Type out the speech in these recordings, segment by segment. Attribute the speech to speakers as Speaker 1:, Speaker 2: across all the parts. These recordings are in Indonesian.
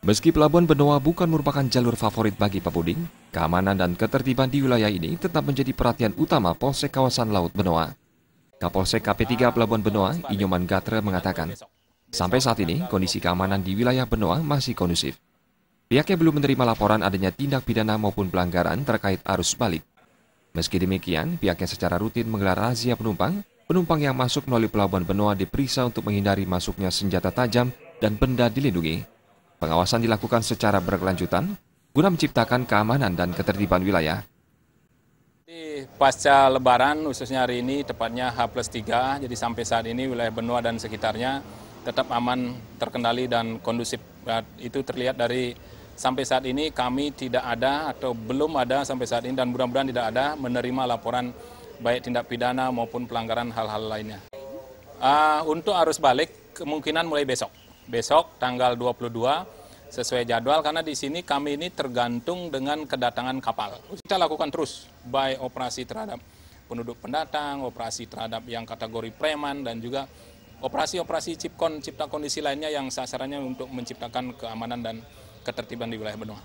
Speaker 1: Meski Pelabuhan Benoa bukan merupakan jalur favorit bagi pemudik, keamanan dan ketertiban di wilayah ini tetap menjadi perhatian utama Polsek Kawasan Laut Benoa. Kapolsek KP3 Pelabuhan Benoa, Inyoman Gatre mengatakan, sampai saat ini kondisi keamanan di wilayah Benoa masih kondusif. Pihaknya belum menerima laporan adanya tindak pidana maupun pelanggaran terkait arus balik. Meski demikian, pihaknya secara rutin menggelar razia penumpang yang masuk melalui Pelabuhan Benoa diperiksa untuk menghindari masuknya senjata tajam dan benda dilindungi. Pengawasan dilakukan secara berkelanjutan guna menciptakan keamanan dan ketertiban wilayah.
Speaker 2: Pasca Lebaran, khususnya hari ini, tepatnya H+3, jadi sampai saat ini wilayah Benoa dan sekitarnya tetap aman, terkendali, dan kondusif. Itu terlihat dari sampai saat ini kami tidak ada atau belum ada sampai saat ini, dan mudah-mudahan tidak ada menerima laporan baik tindak pidana maupun pelanggaran hal-hal lainnya. Untuk arus balik kemungkinan mulai besok tanggal 22 sesuai jadwal, karena di sini kami ini tergantung dengan kedatangan kapal. Kita lakukan terus baik operasi terhadap penduduk pendatang, operasi terhadap yang kategori preman, dan juga operasi-operasi cipta kondisi lainnya yang sasarannya untuk menciptakan keamanan dan ketertiban di wilayah Benoa.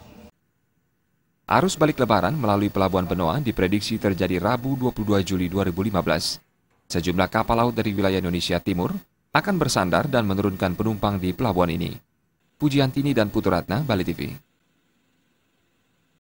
Speaker 1: Arus balik Lebaran melalui Pelabuhan Benoa diprediksi terjadi Rabu 22 Juli 2015. Sejumlah kapal laut dari wilayah Indonesia Timur akan bersandar dan menurunkan penumpang di pelabuhan ini. Pujiantini dan Puturatna, Bali TV.